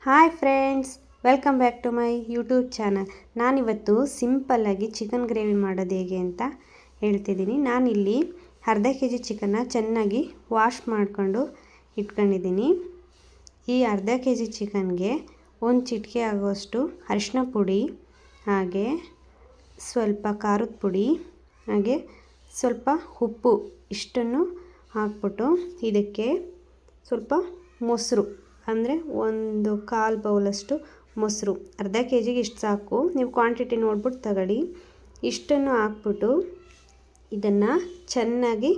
Hi friends, welcome back to my YouTube channel. ನಾನಿವತ್ತು ಸಿಂಪಲ್ಲಾಗಿ chicken gravy ಮಾಡೋದು ಹೇಗೆ ಅಂತ ಹೇಳ್ತಿದ್ದೀನಿ. ನಾನಿಲ್ಲಿ ಅರ್ಧ kg ಚಿಕನ್ನ ಚೆನ್ನಾಗಿ ವಾಶ್ ಮಾಡಿಕೊಂಡು ಇಟ್ಕೊಂಡಿದ್ದೀನಿ. ಈ ಅರ್ಧ kg ಚಿಕನ್ಗೆ ಒಂದು ಚಿಟಿಕೆ ಆಗುವಷ್ಟು ಅರಿಶಿನ ಪುಡಿ, ಹಾಗೆ ಸ್ವಲ್ಪ ಖಾರದ ಪುಡಿ, ಹಾಗೆ ಸ್ವಲ್ಪ ಉಪ್ಪು ಇಷ್ಟನ್ನು ಹಾಕ್ಬಿಟ್ಟು ಇದಕ್ಕೆ ಸ್ವಲ್ಪ ಮೊಸರು ಅಂದರೆ ಒಂದು 1/4 ಬೌಲಷ್ಟು ಮೊಸರು, ಅರ್ಧ kgಗೆ ಇಷ್ಟು ಸಾಕು, ನೀವು ಕ್ವಾಂಟಿಟಿ ನೋಡ್ಬಿಟ್ಟು ತಗೊಳ್ಳಿ. ಇಷ್ಟನ್ನು ಹಾಕ್ಬಿಟ್ಟು ಇದನ್ನು ಚೆನ್ನಾಗಿ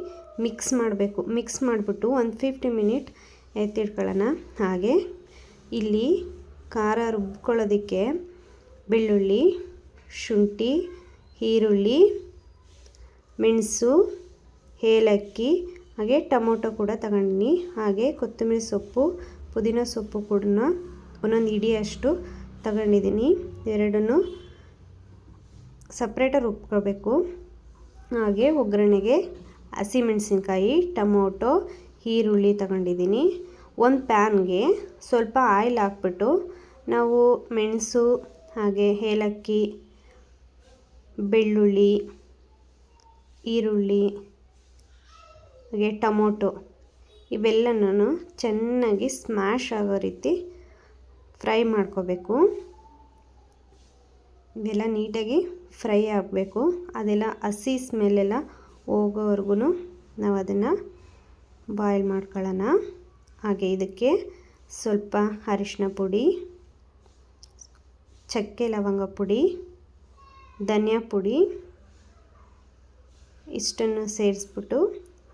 ಮಿಕ್ಸ್ ಮಾಡಬೇಕು. ಮಿಕ್ಸ್ ಮಾಡಿಬಿಟ್ಟು ಒಂದು 50 ಮಿನಿಟ್ ಎತ್ತಿಟ್ಕೊಳ್ಳೋಣ. ಹಾಗೆ ಇಲ್ಲಿ ಖಾರ ರುಬ್ಕೊಳ್ಳೋದಕ್ಕೆ ಬೆಳ್ಳುಳ್ಳಿ, ಶುಂಠಿ, ಈರುಳ್ಳಿ, ಮೆಣಸು, ಏಲಕ್ಕಿ, ಹಾಗೆ ಟೊಮೊಟೊ ಕೂಡ ತಗೊಂಡಿನಿ. ಹಾಗೆ ಕೊತ್ತಂಬರಿ ಸೊಪ್ಪು, ಪುದೀನ ಸೊಪ್ಪು ಕೂಡ ಒಂದೊಂದು ಹಿಡಿಯಷ್ಟು ತಗೊಂಡಿದ್ದೀನಿ. ಎರಡನ್ನೂ ಸಪ್ರೇಟಾಗಿ ರುಬ್ಕೋಬೇಕು. ಹಾಗೆ ಒಗ್ಗರಣೆಗೆ ಹಸಿಮೆಣಸಿನ್ಕಾಯಿ, ಟೊಮೊಟೊ, ಈರುಳ್ಳಿ ತಗೊಂಡಿದ್ದೀನಿ. ಒಂದು ಪ್ಯಾನ್ಗೆ ಸ್ವಲ್ಪ ಆಯಿಲ್ ಹಾಕ್ಬಿಟ್ಟು ನಾವು ಮೆಣಸು, ಹಾಗೆ ಏಲಕ್ಕಿ, ಬೆಳ್ಳುಳ್ಳಿ, ಈರುಳ್ಳಿ, ಹಾಗೆ ಟೊಮೊಟೊ ಇವೆಲ್ಲನೂ ಚೆನ್ನಾಗಿ ಸ್ಮ್ಯಾಶ್ ಆಗೋ ರೀತಿ ಫ್ರೈ ಮಾಡ್ಕೋಬೇಕು. ಇವೆಲ್ಲ ನೀಟಾಗಿ ಫ್ರೈ ಆಗಬೇಕು. ಅದೆಲ್ಲ ಹಸಿ ಸ್ಮೆಲ್ಲೆಲ್ಲ ಹೋಗೋವರೆಗೂ ನಾವು ಅದನ್ನು ಬಾಯ್ಲ್ ಮಾಡ್ಕೊಳ್ಳೋಣ. ಹಾಗೆ ಇದಕ್ಕೆ ಸ್ವಲ್ಪ ಅರಿಶಿನ ಪುಡಿ, ಚಕ್ಕೆ ಲವಂಗ ಪುಡಿ, ಧನಿಯಾ ಪುಡಿ ಇಷ್ಟನ್ನು ಸೇರಿಸ್ಬಿಟ್ಟು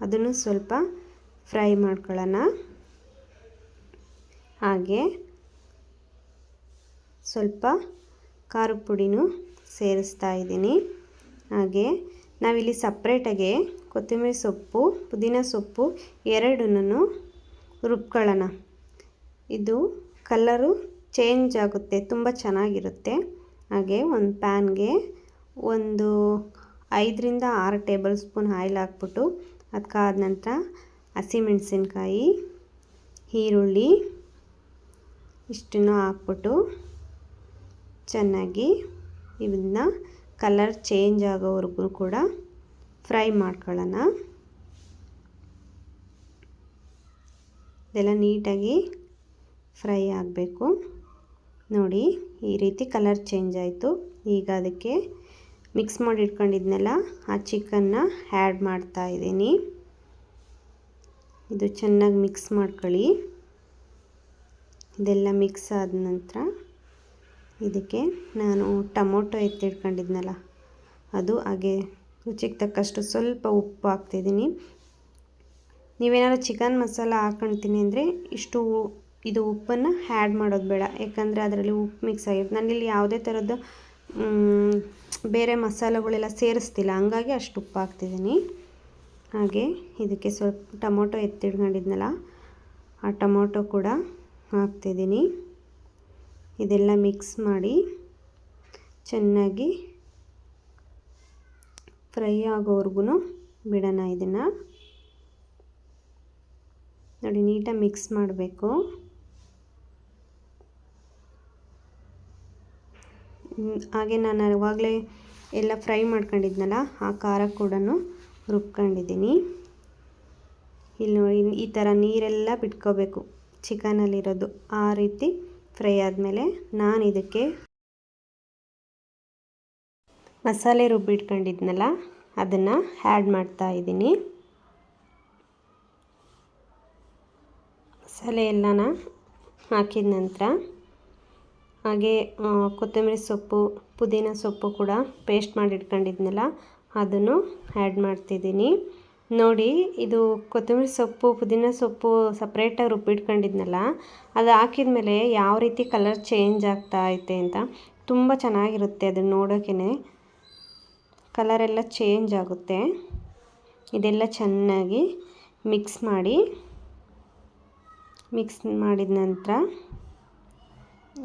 ಅದನ್ನು ಸ್ವಲ್ಪ ಫ್ರೈ ಮಾಡ್ಕೊಳ್ಳೋಣ. ಹಾಗೆ ಸ್ವಲ್ಪ ಖಾರದ ಪುಡಿನೂ ಸೇರಿಸ್ತಾ ಇದ್ದೀನಿ. ಹಾಗೆ ನಾವಿಲ್ಲಿ ಸಪ್ರೇಟಾಗಿ ಕೊತ್ತಂಬರಿ ಸೊಪ್ಪು, ಪುದೀನ ಸೊಪ್ಪು ಎರಡನ್ನೂ ರುಬ್ಕೊಳ್ಳೋಣ. ಇದು ಕಲರು ಚೇಂಜ್ ಆಗುತ್ತೆ, ತುಂಬ ಚೆನ್ನಾಗಿರುತ್ತೆ. ಹಾಗೆ ಒಂದು ಪ್ಯಾನ್ಗೆ ಒಂದು 5ರಿಂದ 6 ಟೇಬಲ್ ಸ್ಪೂನ್ ಆಯಿಲ್ ಹಾಕ್ಬಿಟ್ಟು ಅದಕ್ಕಾದ ನಂತರ ಹಸಿಮೆಣಸಿನ್ಕಾಯಿ, ಈರುಳ್ಳಿ ಇಷ್ಟನ್ನು ಹಾಕ್ಬಿಟ್ಟು ಚೆನ್ನಾಗಿ ಇವನ್ನ ಕಲರ್ ಚೇಂಜ್ ಆಗೋವರೆಗೂ ಕೂಡ ಫ್ರೈ ಮಾಡ್ಕೊಳ್ಳೋಣ. ಇದೆಲ್ಲ ನೀಟಾಗಿ ಫ್ರೈ ಆಗಬೇಕು. ನೋಡಿ, ಈ ರೀತಿ ಕಲರ್ ಚೇಂಜ್ ಆಯಿತು. ಈಗ ಅದಕ್ಕೆ ಮಿಕ್ಸ್ ಮಾಡಿ ಇಟ್ಕೊಂಡಿದ್ನೆಲ್ಲ ಆ ಚಿಕನ್ನ ಆ್ಯಡ್ ಮಾಡ್ತಾ ಇದ್ದೀನಿ. ಇದು ಚೆನ್ನಾಗಿ ಮಿಕ್ಸ್ ಮಾಡ್ಕೊಳ್ಳಿ. ಇದೆಲ್ಲ ಮಿಕ್ಸ್ ಆದ ನಂತರ ಇದಕ್ಕೆ ನಾನು ಟೊಮೊಟೊ ಎತ್ತಿಟ್ಕೊಂಡಿದ್ನಲ್ಲ ಅದು, ಹಾಗೆ ರುಚಿಗೆ ತಕ್ಕಷ್ಟು ಸ್ವಲ್ಪ ಉಪ್ಪು ಹಾಕ್ತಿದ್ದೀನಿ. ನೀವೇನಾದ್ರು ಚಿಕನ್ ಮಸಾಲ ಹಾಕ್ಕೊಳ್ತೀನಿ ಅಂದರೆ ಇದು ಉಪ್ಪನ್ನು ಆ್ಯಡ್ ಮಾಡೋದು ಬೇಡ, ಯಾಕಂದರೆ ಅದರಲ್ಲಿ ಉಪ್ಪು ಮಿಕ್ಸ್ ಆಗಿರುತ್ತೆ. ನಾನಿಲ್ಲಿ ಯಾವುದೇ ಥರದ್ದು ಬೇರೆ ಮಸಾಲೆಗಳೆಲ್ಲ ಸೇರಿಸ್ತಿಲ್ಲ, ಹಂಗಾಗಿ ಅಷ್ಟು ಉಪ್ಪು ಹಾಕ್ತಿದ್ದೀನಿ. ಹಾಗೆ ಇದಕ್ಕೆ ಸ್ವಲ್ಪ ಟೊಮೊಟೊ ಎತ್ತಿಟ್ಕೊಂಡಿದ್ನಲ್ಲ ಆ ಟೊಮೊಟೊ ಕೂಡ ಹಾಕ್ತಿದ್ದೀನಿ. ಇದೆಲ್ಲ ಮಿಕ್ಸ್ ಮಾಡಿ ಚೆನ್ನಾಗಿ ಫ್ರೈ ಆಗೋವರೆಗೂ ಬಿಡೋಣ. ಇದನ್ನು ನೋಡಿ, ನೀಟಾಗಿ ಮಿಕ್ಸ್ ಮಾಡಬೇಕು. ಹಾಗೆ ನಾನು ಆವಾಗಲೇ ಎಲ್ಲ ಫ್ರೈ ಮಾಡ್ಕೊಂಡಿದ್ನಲ್ಲ ಆ ಖಾರ ಕೂಡ ರುಬ್ಕೊಂಡಿದ್ದೀನಿ. ಇಲ್ಲಿ ನೋಡಿ, ಈ ಥರ ನೀರೆಲ್ಲ ಬಿಟ್ಕೋಬೇಕು ಚಿಕನಲ್ಲಿರೋದು. ಆ ರೀತಿ ಫ್ರೈ ಆದಮೇಲೆ ನಾನು ಇದಕ್ಕೆ ಮಸಾಲೆ ರುಬ್ಬಿಟ್ಕೊಂಡಿದ್ನಲ್ಲ ಅದನ್ನು ಆ್ಯಡ್ ಮಾಡ್ತಾ ಇದ್ದೀನಿ. ಮಸಾಲೆ ಎಲ್ಲನ ಹಾಕಿದ ನಂತರ ಹಾಗೆ ಕೊತ್ತಂಬರಿ ಸೊಪ್ಪು, ಪುದೀನ ಸೊಪ್ಪು ಕೂಡ ಪೇಸ್ಟ್ ಮಾಡಿ ಇಟ್ಕೊಂಡಿದ್ನಲ್ಲ ಅದನ್ನು ಆ್ಯಡ್ ಮಾಡ್ತಿದ್ದೀನಿ. ನೋಡಿ, ಇದು ಕೊತ್ತಂಬರಿ ಸೊಪ್ಪು, ಪುದೀನ ಸೊಪ್ಪು ಸಪ್ರೇಟಾಗಿ ರುಬ್ಬಿಟ್ಕೊಂಡಿದ್ನಲ್ಲ ಅದು ಹಾಕಿದ ಮೇಲೆ ಯಾವ ರೀತಿ ಕಲರ್ ಚೇಂಜ್ ಆಗ್ತಾ ಐತೆ ಅಂತ. ತುಂಬ ಚೆನ್ನಾಗಿರುತ್ತೆ, ಅದನ್ನು ನೋಡೋಕೆ ಕಲರೆಲ್ಲ ಚೇಂಜ್ ಆಗುತ್ತೆ. ಇದೆಲ್ಲ ಚೆನ್ನಾಗಿ ಮಿಕ್ಸ್ ಮಾಡಿದ ನಂತರ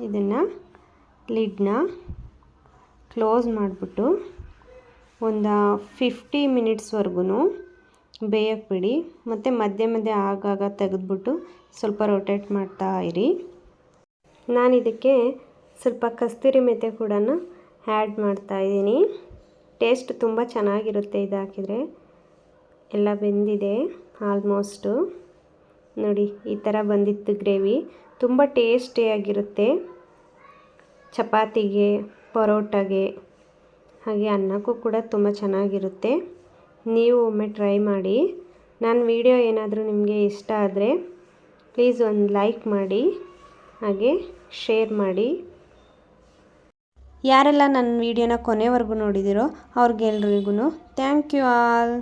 ಇದನ್ನು ಲಿಡ್ನ ಕ್ಲೋಸ್ ಮಾಡಿಬಿಟ್ಟು ಒಂದು 50 ಮಿನಿಟ್ಸ್ವರೆಗೂ ಬೇಯಕ್ಕೆ ಬಿಡಿ. ಮತ್ತು ಮಧ್ಯೆ ಮಧ್ಯೆ ಆಗಾಗ ತೆಗೆದ್ಬಿಟ್ಟು ಸ್ವಲ್ಪ ರೊಟೇಟ್ ಮಾಡ್ತಾ ಇರಿ. ನಾನು ಇದಕ್ಕೆ ಸ್ವಲ್ಪ ಕಸ್ತೂರಿ ಮೆಂತ್ಯ ಕೂಡ ಆ್ಯಡ್ ಮಾಡ್ತಾಯಿದ್ದೀನಿ. ಟೇಸ್ಟ್ ತುಂಬ ಚೆನ್ನಾಗಿರುತ್ತೆ ಇದು ಹಾಕಿದರೆ. ಎಲ್ಲ ಬೆಂದಿದೆ ಆಲ್ಮೋಸ್ಟು. ನೋಡಿ ಈ ಥರ ಬಂದಿತ್ತು ಗ್ರೇವಿ. ತುಂಬ ಟೇಸ್ಟಿಯಾಗಿರುತ್ತೆ. ಚಪಾತಿಗೆ, ಪರೋಟಾಗೆ, ಹಾಗೆ ಅನ್ನಕ್ಕೂ ಕೂಡ ತುಂಬ ಚೆನ್ನಾಗಿರುತ್ತೆ. ನೀವು ಒಮ್ಮೆ ಟ್ರೈ ಮಾಡಿ. ನನ್ನ ವಿಡಿಯೋ ಏನಾದರೂ ನಿಮಗೆ ಇಷ್ಟ ಆದರೆ ಪ್ಲೀಸ್ ಒಂದು ಲೈಕ್ ಮಾಡಿ, ಹಾಗೆ ಶೇರ್ ಮಾಡಿ. ಯಾರೆಲ್ಲ ನನ್ನ ವಿಡಿಯೋನ ಕೊನೆವರೆಗೂ ನೋಡಿದಿರೋ ಅವ್ರಿಗೆಲ್ರಿಗೂ ಥ್ಯಾಂಕ್ ಯು ಆಲ್.